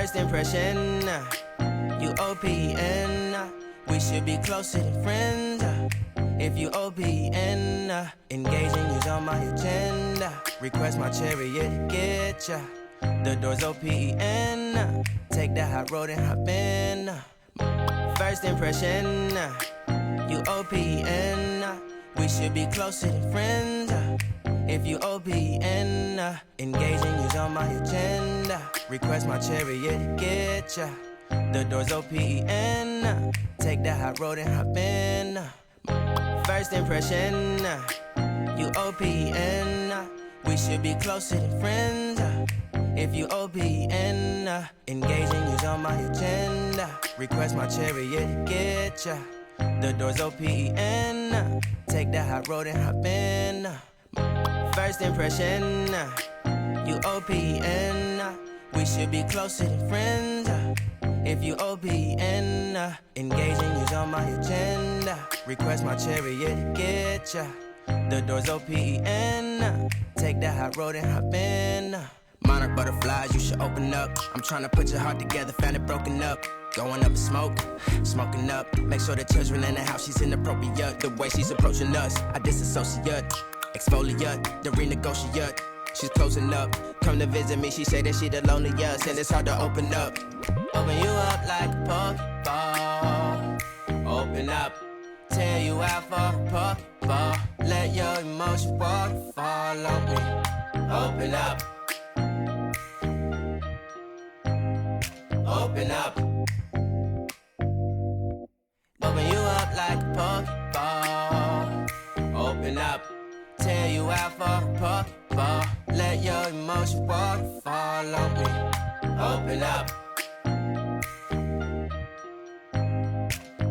First impression, you OPN. We should be closer than friends. If you OPN, engaging you's on my agenda. Request my chariot, get ya. The door's OPN. Take that hot road and hop in. First impression, you OPN. We should be closer than friends. If you OPN, engaging you's on my agenda. Request my chariot, get ya. The door's OPN. Take that hot road and hop in. First impression, you OPN. We should be closer than friends. If you OPN, engaging you's on my agenda. Request my chariot, get ya. The door's OPN. Take that hot road and hop in. First impression, you OPN. We should be closer than friends. If you OPN, engaging you's on my agenda. Request my chariot, get ya. The door's OPN. Take that hot road and hop in. Monarch butterflies, you should open up. I'm tryna put your heart together, found it broken up. Going up in smoke, smoking up. Make sure the children in the house, she's inappropriate. The way she's approaching us, I disassociate. Exfoliate, the renegotiate. She's closing up, come to visit me. She say that she the loneliest, and it's hard to open up. Open you up like a Pokeball. Open up, tear you out for a Pokeball. Let your emotions waterfall on me. Open up. Open up. Open you up like a Pokeball. Open up. Tear you out for a Pokeball. Let your emotions waterfall on me. Open up.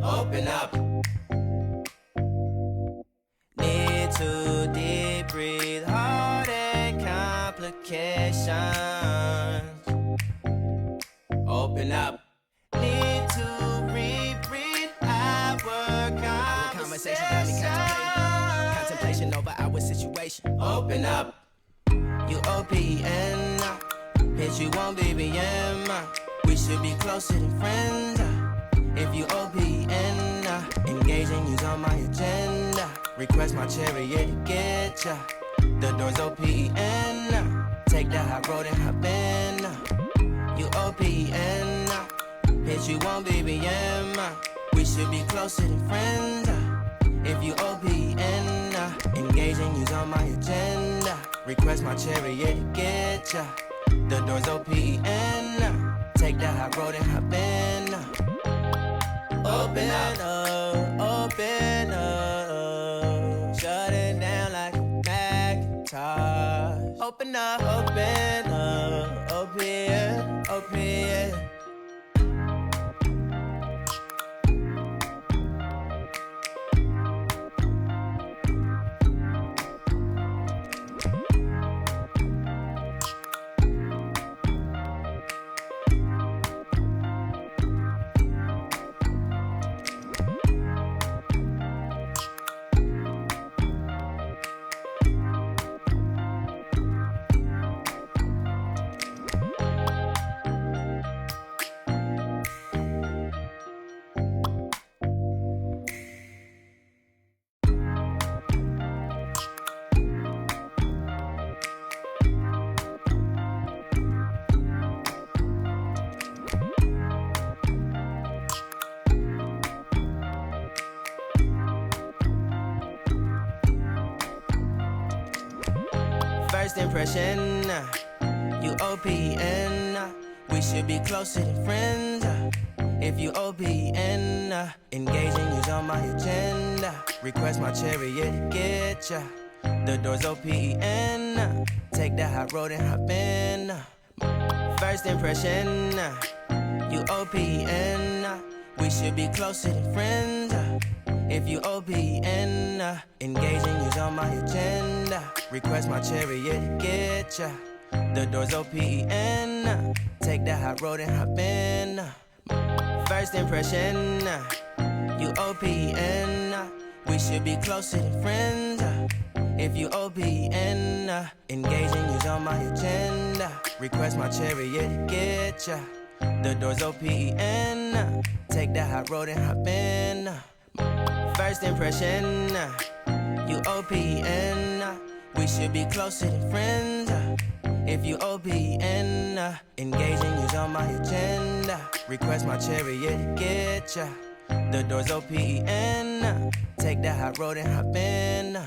Open up. Need to deep breathe, heart and complications. Open up. Need to reread our conversation. Got me contemplation over our situation. Open up. You OPN. Bitch, you won't BBM. We should be closer than friends. If you OPN, engaging you's on my agenda. Request my chariot, get ya. The door's OPN. Take that hot road and hop in. You OPN. Bitch, you won't BBM. We should be closer than friends. If you OPN, engaging you's on my agenda. Request my chariot, get ya. The door's OPN. Take that hot road and hop in. Open up, open up. Shut it down like a Macintosh. Open up, open, open. First impression, you OPN. We should be closer than friends. If you OPN, engaging you's on my agenda. Request my chariot, get ya. The door's OPN. Take that hot road and hop in. First impression, you OPN. We should be closer than friends. If you OPN, engaging you's on my agenda. Request my chariot, get ya. The door's OPN. Take that hot road and hop in. First impression, you OPN. We should be closer than friends. If you OPN, engaging you's on my agenda. Request my chariot, get ya. The door's open. Take the high road and hop in. First impression, you OPN. We should be closer than friends. If you OPN, engaging you's on my agenda. Request my chariot to get ya. The door's open. Take the high road and hop in.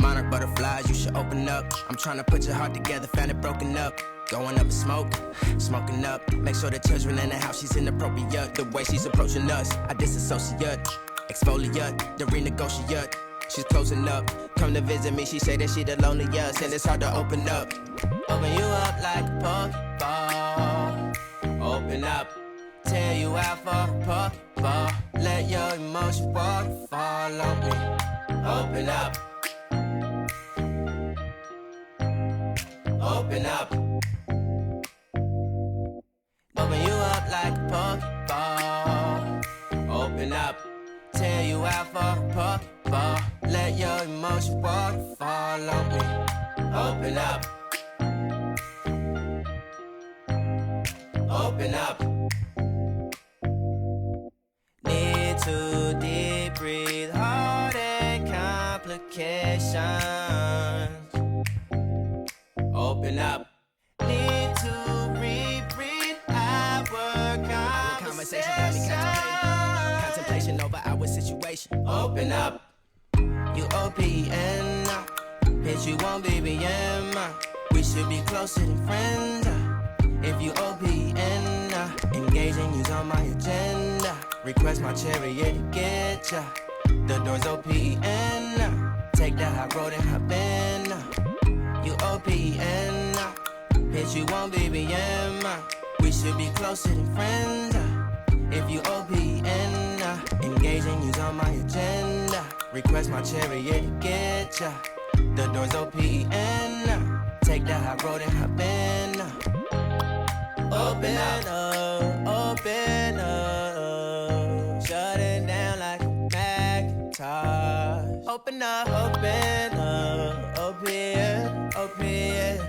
Monarch butterflies, you should open up. I'm trying to put your heart together, found it broken up. Going up in smoke, smoking up. Make sure the children in the house, she's inappropriate. The way she's approaching us, I disassociate. Exfoliate, the renegotiate. She's closing up. Come to visit me, she say that she the loneliest, and it's hard to open up. Open you up like a Pokeball. Open up, tear you out for a Pokeball. Let your emotion waterfall on me. Open up. Open up. Open you up like a Pokeball. Open up. Tear you out for a Pokeball. Let your emotion waterfall on me. Open up. Open up. Need to deep breathe, heart and complications. Open up. Need to reread our conversation. Got me contemplation over our situation. Open up. You OPN. Hit you on BBM. We should be closer than friends. If you OPN, engaging you's on my agenda. Request my chariot to get ya. The door's OPN. Take the high road and hop in. You OPN. Hit you on BBM. We should be closer than friends. If you OPN, engaging you's on my agenda. Request my chariot to get ya. The door's OPN. Take the high road and hop in. Open up, open up. Shut it down like a Macintosh. Open up, open up. Open, open.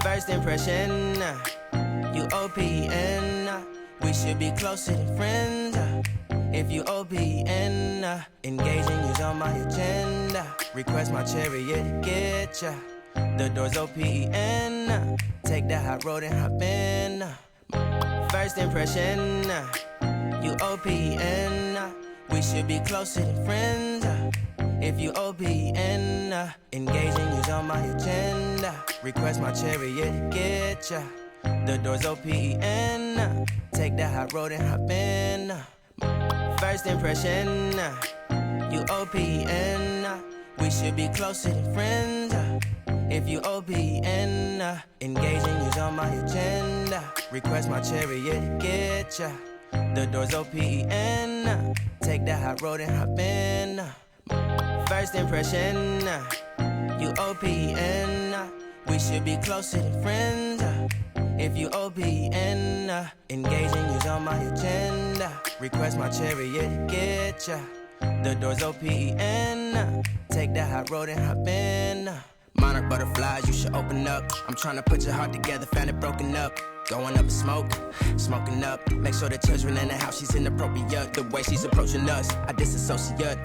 First impression, you OPN. We should be closer than friends. If you OPN, engaging you's on my agenda. Request my chariot to get ya. The door's OPN. Take the high road and hop in. First impression, you OPN. We should be closer than friends. If you OPN, engaging you's on my agenda. Request my chariot to get ya. The door's OPN. Take the high road and hop in. First impression, you OPN. We should be closer than friends. If you OPN, engaging you's on my agenda. Request my chariot to get ya. The door's OPN. Take the high road and hop in. First impression, you OPN. We should be closer than friends. If you OPN, engaging you's on my agenda. Request my chariot to get ya. The door's OPN. Take the high road and hop in. Monarch butterflies, you should open up. I'm trying to put your heart together, found it broken up. Going up in smoke, smoking up. Make sure the children in the house, she's inappropriate. The way she's approaching us, I disassociate.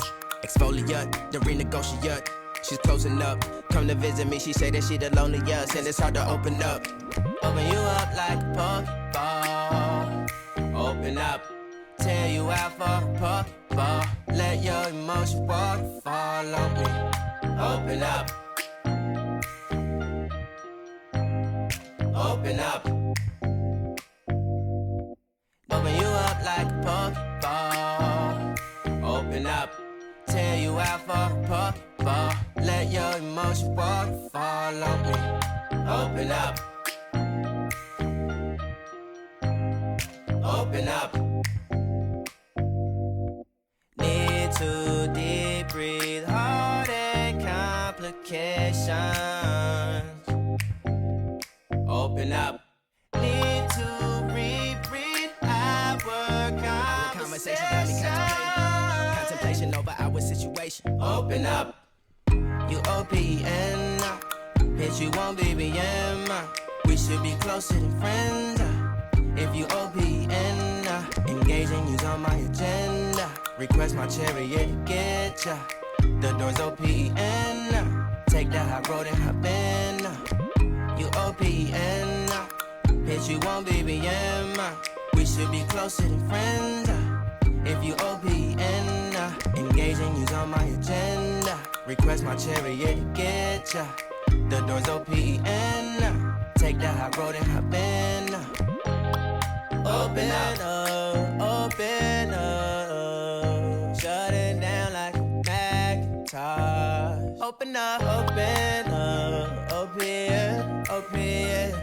Exfoliate, the renegotiate. She's closing up. Come to visit me, she say that she the loneliest, and it's hard to open up. Open you up like a Pokeball. Open up, tear you out for a Pokeball. Let your emotions waterfall on me. Open up. Open up. Open you up like a Pokeball. Open up. Tear you out for a Pokeball. Let your emotions waterfall on me. Open up. Open up. Need to deep breathe, heartache complications. Open up. Need to reread our conversation. Got me contemplation over our situation. Open up. You OPN. Bitch, you won't BBM. We should be closer than friends. If you OPN, engaging you's on my agenda. Request my chariot to get ya. The door's OPN. Take that high road and hop in. You OPN. Bitch, you won't BBM. We should be closer than friends. If you OPN, engaging you's on my agenda. Request my chariot to get ya. The door's OPN. Take that high road and hop in. Open up, open up. Shut it down like a Macintosh. Open up, open up. Open, open.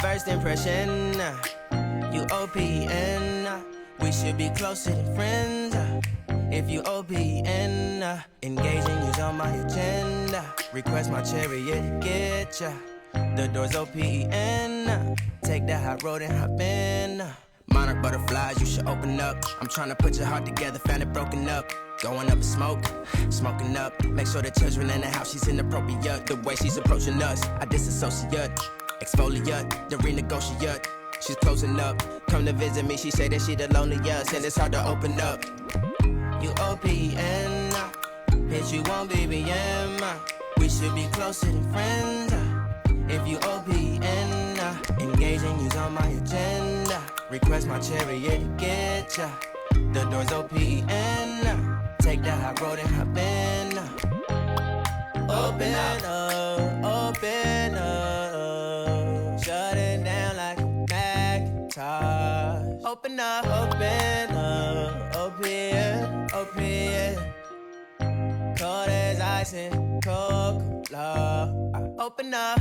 First impression, you OPN. We should be closer than friends. If you OPN, engaging you's on my agenda. Request my chariot to get ya. The door's OPN. Take that high road and hop in. Monarch butterflies, you should open up. I'm trying to put your heart together, found it broken up. Going up in smoke, smoking up. Make sure the children in the house, she's inappropriate. The way she's approaching us, I disassociate. Exfoliate, the renegotiate. She's closing up. Come to visit me, she say that she the loneliest, and it's hard to open up. You OPN, bitch, you won't BBM. We should be closer than friends. If you OPN, engaging you's on my agenda. Request my chariot to get ya. The door's OPN. Take that high road and hop in. Open up, open up. Shut it down like a Macintosh. Open up, open up. Open, open. Cold as ice and Coca-Cola. Open up.